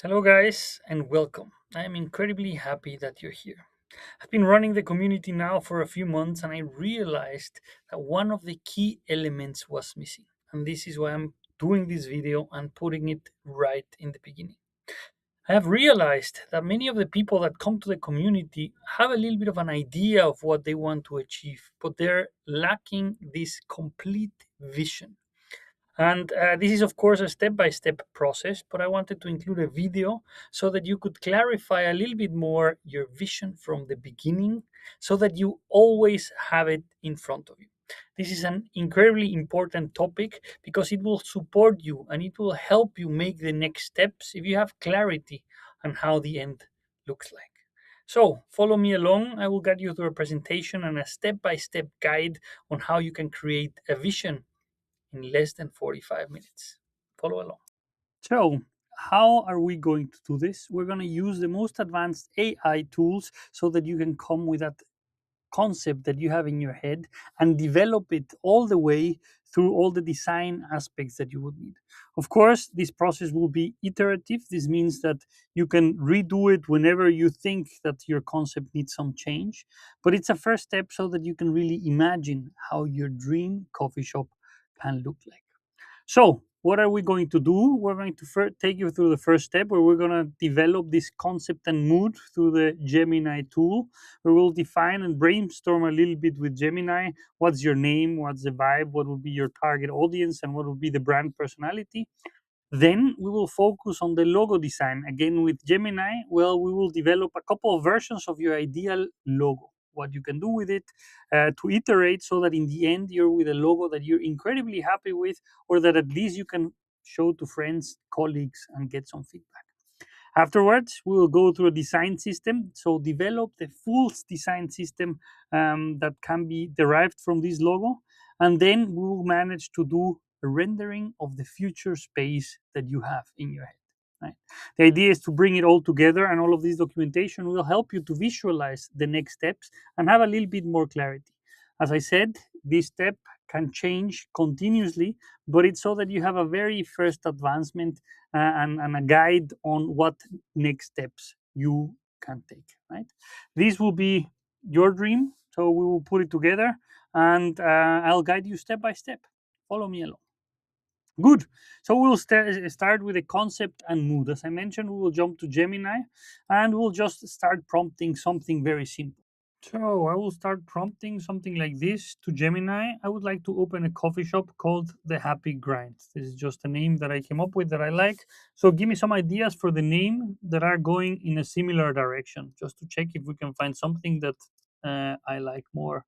Hello, guys, and welcome. I'm incredibly happy that you're here. I've been running the community now for a few months, and I realized that one of the key elements was missing. And this is why I'm doing this video and putting it right in the beginning. I have realized that many of the people that come to the community have a little bit of an idea of what they want to achieve, but they're lacking this complete vision. And this is, of course, a step by step process, but I wanted to include a video so that you could clarify a little bit more your vision from the beginning so that you always have it in front of you. This is an incredibly important topic because it will support you and it will help you make the next steps if you have clarity on how the end looks like. So, follow me along. I will guide you through a presentation and a step by step guide on how you can create a vision in less than 45 minutes. Follow along. So, how are we going to do this? We're going to use the most advanced AI tools so that you can come with that concept that you have in your head and develop it all the way through all the design aspects that you would need. Of course, this process will be iterative. This means that you can redo it whenever you think that your concept needs some change, but it's a first step so that you can really imagine how your dream coffee shop can look like. So, what are we going to do? We're going to take you through the first step where we're going to develop this concept and mood through the Gemini tool. We will define and brainstorm a little bit with Gemini. What's your name? What's the vibe? What will be your target audience? And what will be the brand personality? Then we will focus on the logo design. Again, with Gemini, well, we will develop a couple of versions of your ideal logo, what you can do with it to iterate so that in the end you're with a logo that you're incredibly happy with, or that at least you can show to friends, colleagues, and get some feedback. Afterwards, we will go through a design system. So, develop the full design system that can be derived from this logo. And then we will manage to do a rendering of the future space that you have in your head. Right? The idea is to bring it all together, and all of this documentation will help you to visualize the next steps and have a little bit more clarity. As I said, this step can change continuously, but it's so that you have a very first advancement and a guide on what next steps you can take. Right? This will be your dream, so we will put it together, and I'll guide you step by step. Follow me along. Good. So we'll start with the concept and mood. As I mentioned, we will jump to Gemini and we'll just start prompting something very simple. So I will start prompting something like this to Gemini. I would like to open a coffee shop called The Happy Grind. This is just a name that I came up with that I like. So give me some ideas for the name that are going in a similar direction, just to check if we can find something that I like more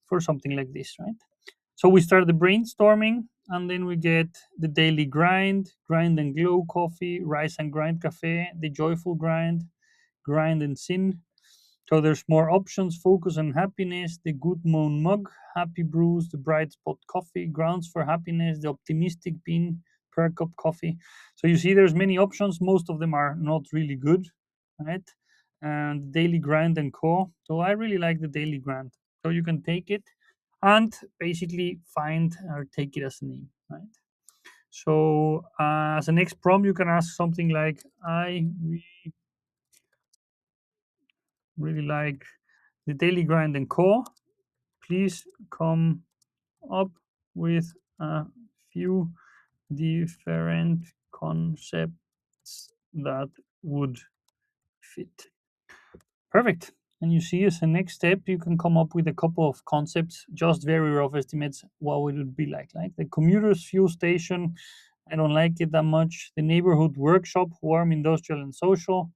for something like this, right? So we start the brainstorming, and then we get the daily grind, grind and glow coffee, rise and grind cafe, the joyful grind, grind and sin. So there's more options: focus on happiness, the good moon mug, happy brews, the bright spot coffee, grounds for happiness, the optimistic bean per cup coffee. So you see, there's many options. Most of them are not really good, right? And daily grind and co. So I really like the daily grind. So you can take it and basically find or take it as a name, right? So as a next prompt, you can ask something like, "I really like the daily grind and co. Please come up with a few different concepts that would fit." Perfect. And you see, as a next step, you can come up with a couple of concepts, just very rough estimates, what would it be like? Like the commuter's fuel station, I don't like it that much. The neighborhood workshop, warm, industrial, and social.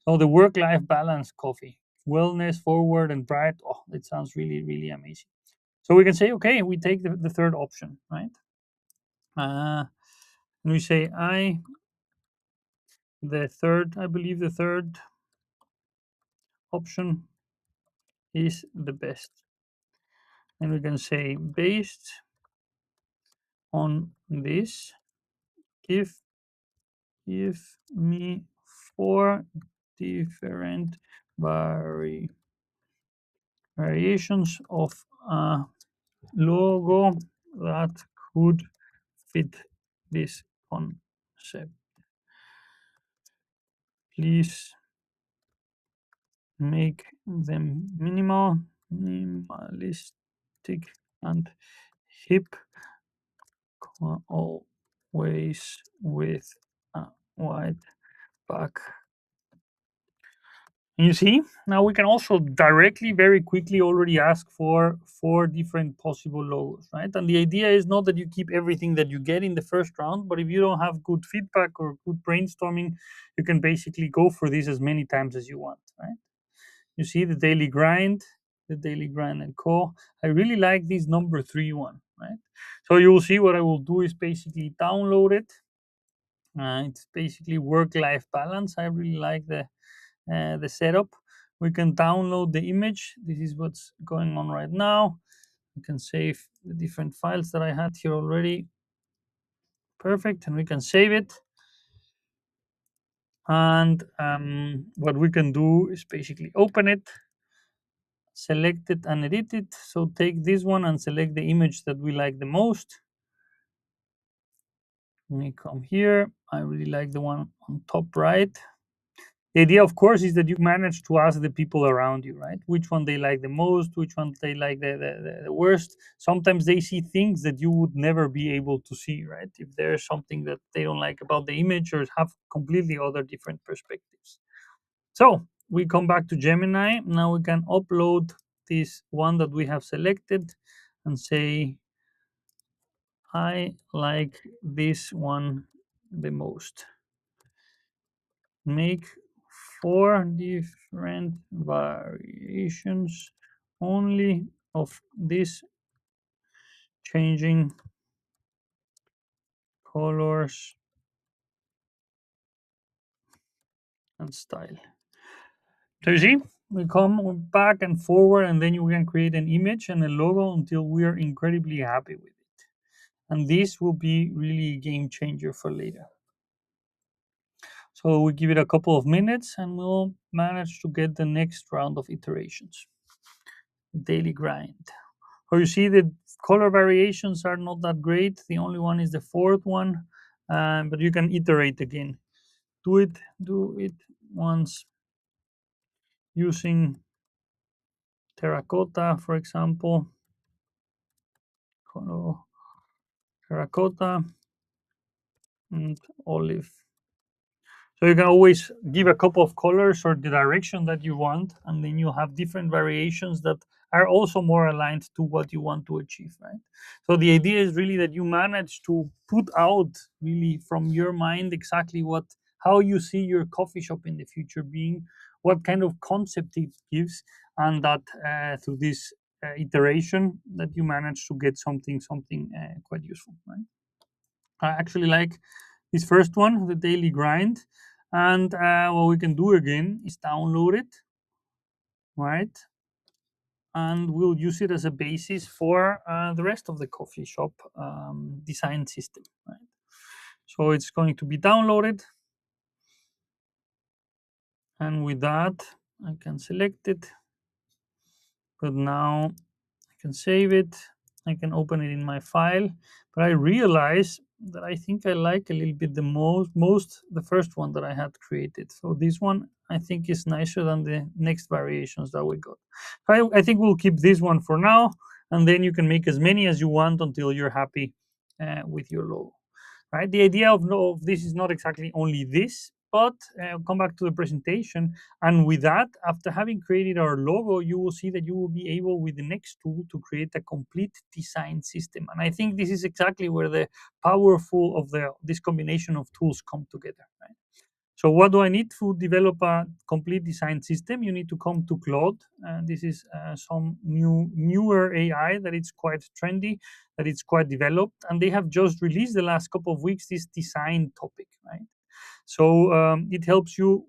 So the work-life balance coffee, wellness, forward, and bright. Oh, it sounds really, really amazing. So we can say, okay, we take the third option, right? And we say, I believe the third option is the best. And we can say, based on this, give give me four different variations of a logo that could fit this concept. Please make them minimalistic and hip, always with a white back. You see, now we can also directly, very quickly already ask for four different possible logos, right? And the idea is not that you keep everything that you get in the first round, but if you don't have good feedback or good brainstorming, you can basically go for this as many times as you want, right? You see the daily grind and co. I really like this number three one, right? So you will see what I will do is basically download it. It's basically work-life balance. I really like the setup. We can download the image. This is what's going on right now. We can save the different files that I had here already. Perfect, and we can save it. And what we can do is basically open it, select it and edit it. So take this one and select the image that we like the most. Let me come here. I really like the one on top right. The idea, of course, is that you manage to ask the people around you, right? Which one they like the most, which one they like the worst. Sometimes they see things that you would never be able to see, right? If there's something that they don't like about the image or have completely other different perspectives. So we come back to Gemini. Now we can upload this one that we have selected and say, I like this one the most. Make four different variations only of this, changing colors and style. So you see, we come back and forward, and then you can create an image and a logo until we are incredibly happy with it. And this will be really a game changer for later. So we give it a couple of minutes and we'll manage to get the next round of iterations. Daily grind. So you see the color variations are not that great. The only one is the fourth one, but you can iterate again. Do it once using terracotta, for example. Color terracotta and olive. So you can always give a couple of colors or the direction that you want, and then you have different variations that are also more aligned to what you want to achieve, right? So the idea is really that you manage to put out really from your mind exactly what how you see your coffee shop in the future being, what kind of concept it gives, and that through this iteration that you manage to get something quite useful, right? I actually like this first one, the daily grind. And what we can do again is download it, right? And we'll use it as a basis for the rest of the coffee shop design system, right? So it's going to be downloaded. And with that, I can select it. But now I can save it. I can open it in my file. But I realize that I think I like a little bit the most the first one that I had created. So this one I think is nicer than the next variations that we got. I think we'll keep this one for now, and then you can make as many as you want until you're happy with your logo. Right? The idea of this is not exactly only this, but come back to the presentation. And with that, after having created our logo, you will see that you will be able with the next tool to create a complete design system. And I think this is exactly where the powerful of this combination of tools come together. Right? So what do I need to develop a complete design system? You need to come to Claude. This is some newer AI that it's quite trendy, that it's quite developed, and they have just released the last couple of weeks this design topic, right? So it helps you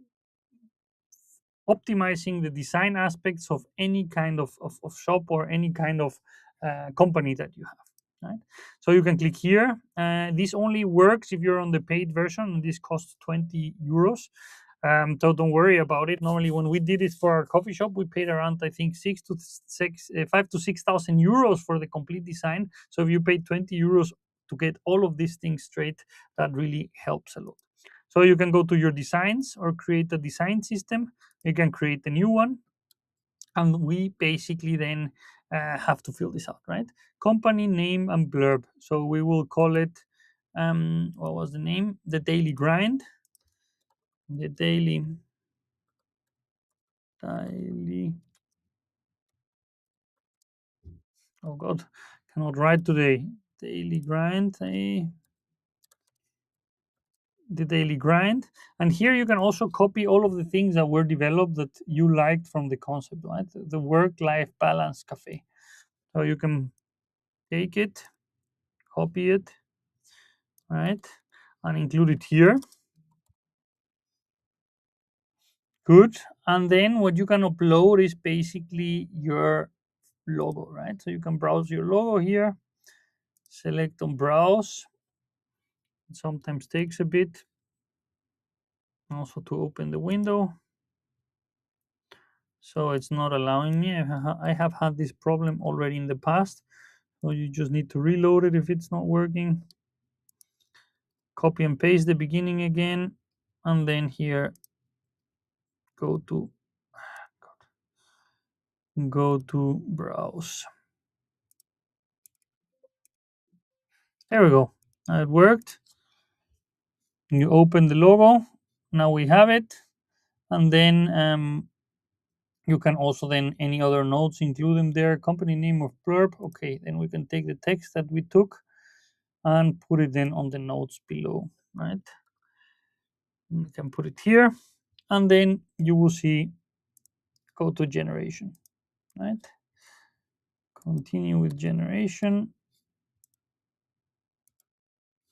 optimizing the design aspects of any kind of shop or any kind of company that you have, right? So you can click here. This only works if you're on the paid version, and this costs 20 euros. So don't worry about it. Normally, when we did it for our coffee shop, we paid around, I think, 5 to 6,000 euros for the complete design. So if you pay 20 euros to get all of these things straight, that really helps a lot. So you can go to your designs or create a design system. You can create a new one, and we basically then have to fill this out, right? Company name and blurb. So we will call it, what was the name? The daily grind. The daily. Oh God, cannot write today. Daily grind. The daily grind. And here you can also copy all of the things that were developed that you liked from the concept, right? The work-life balance cafe. So you can take it, copy it, right, and include it here. Good. And then what you can upload is basically your logo, right? So you can browse your logo here, select on browse. It sometimes takes a bit also to open the window. So it's not allowing me. I have had this problem already in the past. So you just need to reload it if it's not working. Copy and paste the beginning again. And then here, go to browse. There we go. It worked. You open the logo. Now we have it. And then you can also then any other notes include them there. Company name of blurb. Okay, then we can take the text that we took and put it then on the notes below, right? We can put it here, and then you will see go to generation, right? Continue with generation.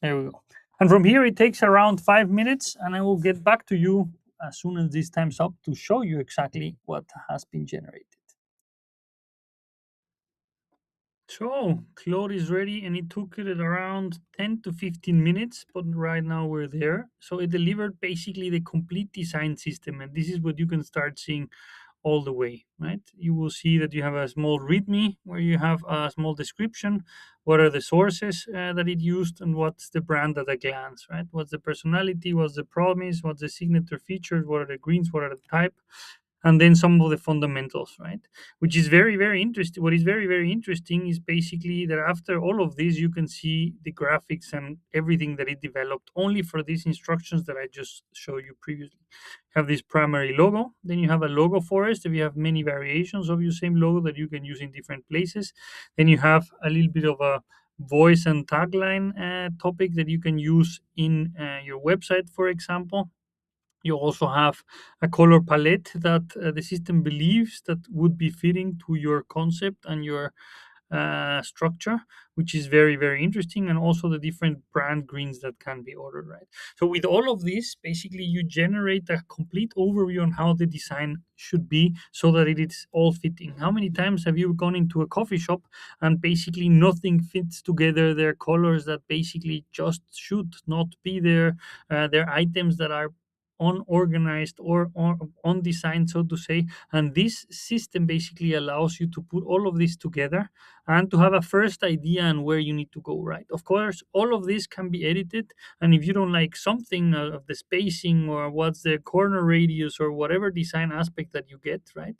There we go. And from here, it takes around 5 minutes, and I will get back to you as soon as this time's up to show you exactly what has been generated. So, Claude is ready, and it took it around 10 to 15 minutes, but right now we're there. So, it delivered basically the complete design system, and this is what you can start seeing all the way, right? You will see that you have a small README where you have a small description. What are the sources that it used, and what's the brand at a glance, right? What's the personality? What's the promise? What's the signature features? What are the greens? What are the type? And then some of the fundamentals, right? Which is very, very interesting. What is very, very interesting is basically that after all of this, you can see the graphics and everything that it developed only for these instructions that I just showed you previously. You have this primary logo, then you have a logo forest. If you have many variations of your same logo that you can use in different places, then you have a little bit of a voice and tagline topic that you can use in your website, for example. You also have a color palette that the system believes that would be fitting to your concept and your structure, which is very, very interesting, and also the different brand greens that can be ordered, right? So with all of this, basically you generate a complete overview on how the design should be so that it is all fitting. How many times have you gone into a coffee shop and basically nothing fits together? There are colors that basically just should not be there. There are items that are unorganized or undesigned, so to say, and this system basically allows you to put all of this together and to have a first idea on where you need to go, right? Of course, all of this can be edited, and if you don't like something of the spacing or what's the corner radius or whatever design aspect that you get, right,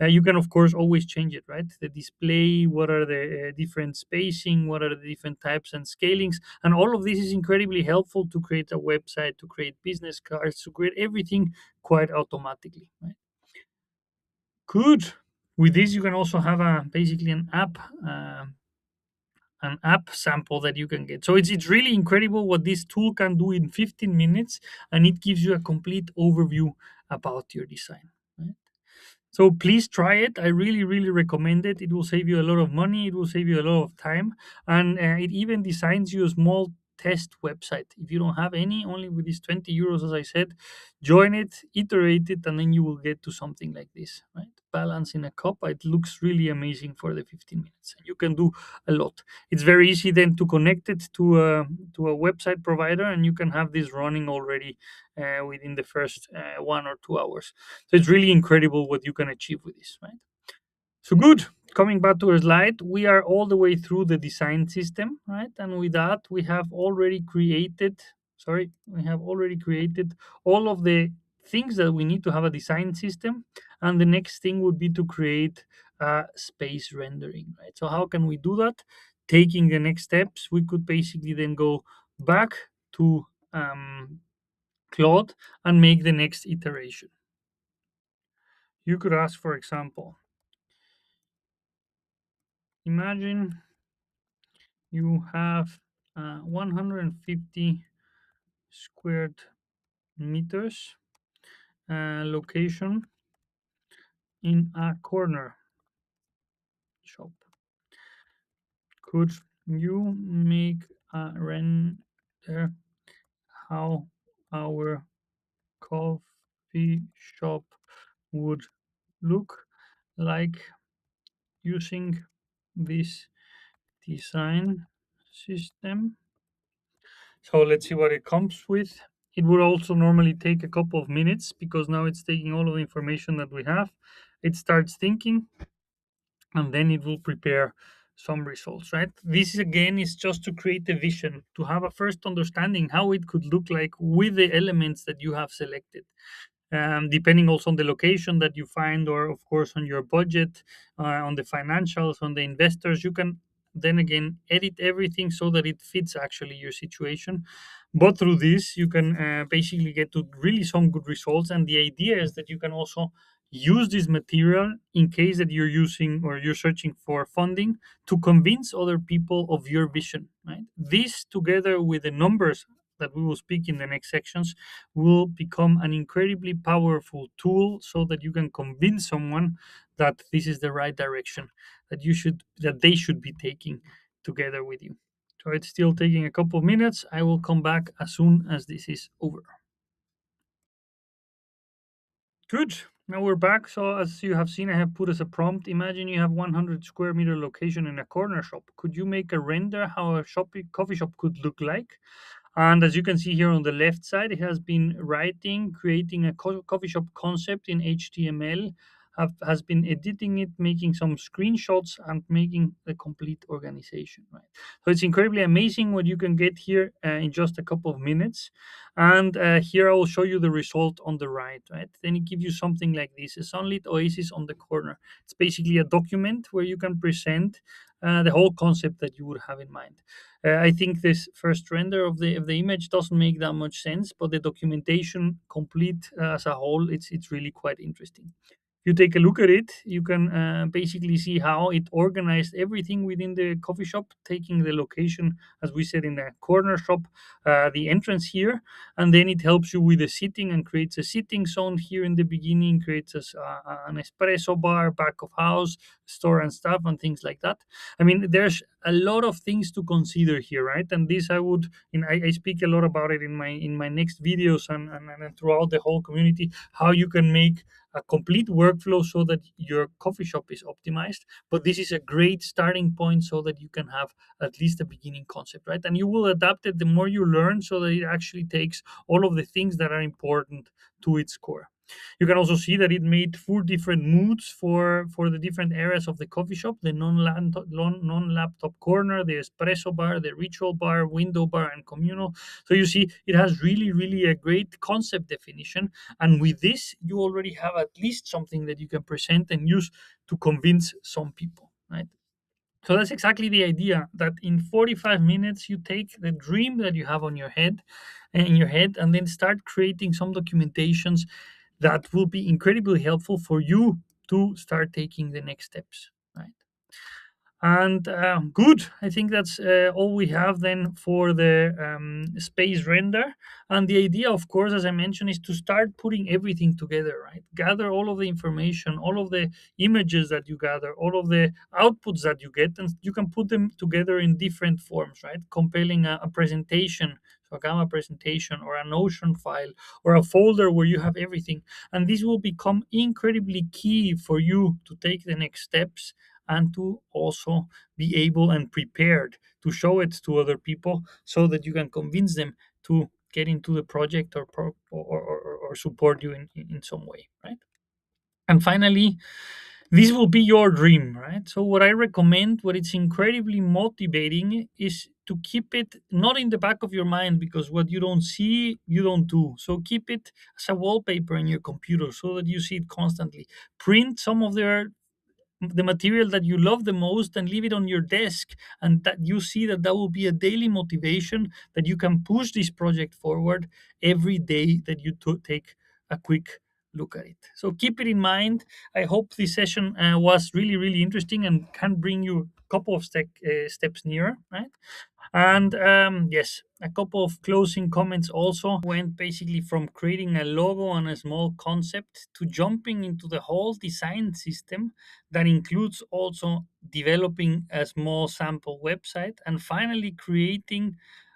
you can of course always change it, right? The display, what are the different spacing, what are the different types and scalings, and all of this is incredibly helpful to create a website, to create business cards, to create everything quite automatically, right? Good. With this, you can also have a basically an app sample that you can get. So it's really incredible what this tool can do in 15 minutes, and it gives you a complete overview about your design, right? So please try it. I really, really recommend it. It will save you a lot of money. It will save you a lot of time, and it even designs you a small test website. If you don't have any, only with these 20 euros, as I said, join it, iterate it, and then you will get to something like this, right? Balance in a cup. It looks really amazing for the 15 minutes. You can do a lot. It's very easy then to connect it to a website provider, and you can have this running already within the first 1 or 2 hours. So it's really incredible what you can achieve with this, right? So good. Coming back to our slide, we are all the way through the design system, right? And with that, we have already created sorry, we have already created all of the things that we need to have a design system. And the next thing would be to create a space rendering, right? So how can we do that? Taking the next steps, we could basically then go back to Claude and make the next iteration. You could ask, for example, imagine you have 150 squared meters location in a corner shop. Could you make a render how our coffee shop would look like using this design system? So let's see what it comes with. It would also normally take a couple of minutes because now it's taking all of the information that we have. It starts thinking and then it will prepare some results, right? This again is just to create a vision, to have a first understanding how it could look like with the elements that you have selected. Depending also on the location that you find, or of course on your budget, on the financials, on the investors, you can then again edit everything so that it fits actually your situation. But through this, you can basically get to really some good results. And the idea is that you can also use this material in case that you're using or you're searching for funding to convince other people of your vision, right? This together with the numbers that we will speak in the next sections will become an incredibly powerful tool so that you can convince someone that this is the right direction that they should be taking together with you. So it's still taking a couple of minutes. I will come back as soon as this is over. Good. Now we're back. So as you have seen, I have put as a prompt, imagine you have 100 square meter location in a corner shop. Could you make a render how a coffee shop could look like? And as you can see here on the left side, it has been writing, creating a coffee shop concept in HTML, has been editing it, making some screenshots, and making the complete organization. Right. So it's incredibly amazing what you can get here in just a couple of minutes. And here I will show you the result on the right. Right. Then it gives you something like this: a sunlit oasis on the corner. It's basically a document where you can present the whole concept that you would have in mind. I think this first render of the image doesn't make that much sense, but the documentation complete as a whole, it's really quite interesting. If you take a look at it, you can basically see how it organized everything within the coffee shop, taking the location, as we said, in the corner shop, the entrance here, and then it helps you with the seating and creates a sitting zone here in the beginning, creates an espresso bar, back of house, store and stuff, and things like that. I mean, there's a lot of things to consider here, right? And this I would, I speak a lot about it in my next videos and throughout the whole community, how you can make a complete workflow so that your coffee shop is optimized. But this is a great starting point so that you can have at least a beginning concept, right? And you will adapt it the more you learn so that it actually takes all of the things that are important to its core. You can also see that it made 4 different moods for the different areas of the coffee shop: the non-laptop corner, the espresso bar, the ritual bar, window bar, and communal. So you see, it has really a great concept definition. And with this, you already have at least something that you can present and use to convince some people, right? So that's exactly the idea, that in 45 minutes you take the dream that you have on your head in your head and then start creating some documentations that will be incredibly helpful for you to start taking the next steps, right? And good, I think that's all we have then for the space render. And the idea, of course, as I mentioned, is to start putting everything together, right? Gather all of the information, all of the images that you gather, all of the outputs that you get, and you can put them together in different forms, right? Compiling a presentation, so a Gamma presentation, or a Notion file, or a folder where you have everything. And this will become incredibly key for you to take the next steps and to also be able and prepared to show it to other people so that you can convince them to get into the project or support you in some way, right? And finally, This will be your dream, right? So what I recommend, what it's incredibly motivating, is to keep it not in the back of your mind, because what you don't see you don't do. So keep it as a wallpaper in your computer so that you see it constantly. Print some of the material that you love the most and leave it on your desk, and that you see that that will be a daily motivation that you can push this project forward every day that you take a quick look at it. So keep it in mind. I hope this session was really really interesting and can bring you a couple of steps nearer, right? And yes, a couple of closing comments also. Went basically from creating a logo and a small concept to jumping into the whole design system that includes also developing a small sample website and finally creating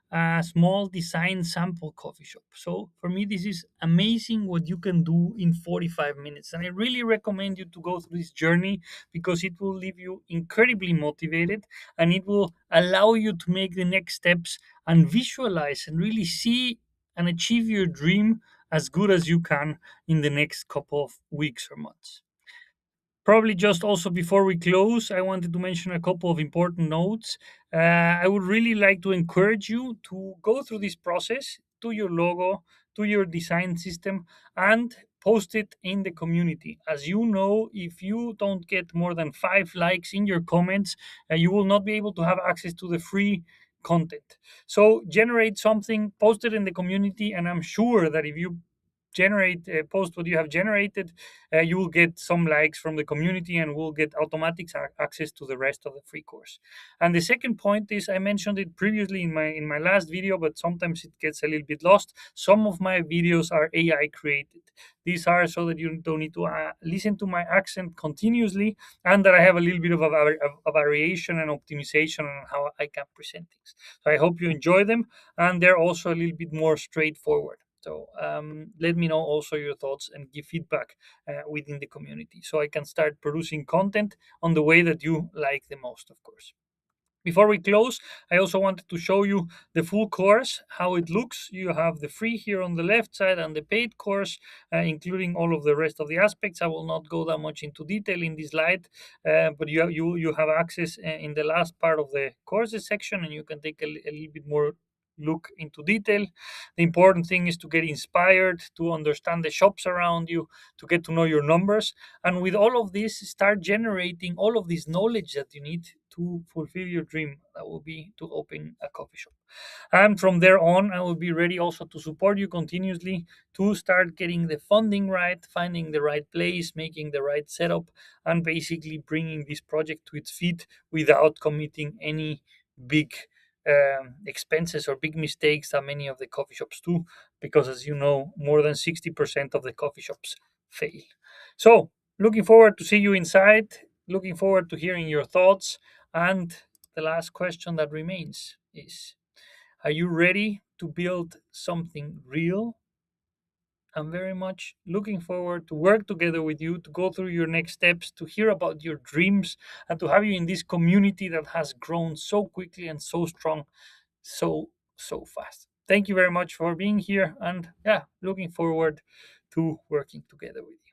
a small design sample coffee shop. So for me, this is amazing what you can do in 45 minutes. And I really recommend you to go through this journey because it will leave you incredibly motivated and it will allow you to make the next steps and visualize and really see and achieve your dream as good as you can in the next couple of weeks or months. Probably just also before we close, I wanted to mention a couple of important notes. I would really like to encourage you to go through this process, to your logo, to your design system, and post it in the community. As you know, if you don't get more than 5 likes in your comments, you will not be able to have access to the free content. So generate something, post it in the community, and I'm sure that if you generate post what you have generated, you will get some likes from the community and will get automatic access to the rest of the free course. And the second point is, I mentioned it previously in my last video, but sometimes it gets a little bit lost. Some of my videos are AI created. These are so that you don't need to listen to my accent continuously, and that I have a little bit of a variation and optimization on how I can present things. So I hope you enjoy them, and they're also a little bit more straightforward. So let me know also your thoughts and give feedback within the community so I can start producing content on the way that you like the most, of course. Before we close, I also wanted to show you the full course, how it looks. You have the free here on the left side and the paid course, including all of the rest of the aspects. I will not go that much into detail in this slide, but you have access in the last part of the courses section, and you can take a little bit more look into detail. The important thing is to get inspired, to understand the shops around you, to get to know your numbers, and with all of this, start generating all of this knowledge that you need to fulfill your dream. That will be to open a coffee shop. And from there on, I will be ready also to support you continuously to start getting the funding right, finding the right place, making the right setup, and basically bringing this project to its feet without committing any big expenses or big mistakes that many of the coffee shops do, because as you know, more than 60% of the coffee shops fail. So, looking forward to see you inside, looking forward to hearing your thoughts, and the last question that remains is, are you ready to build something real? I'm very much looking forward to work together with you, to go through your next steps, to hear about your dreams, and to have you in this community that has grown so quickly and so strong, so fast. Thank you very much for being here, and yeah, looking forward to working together with you.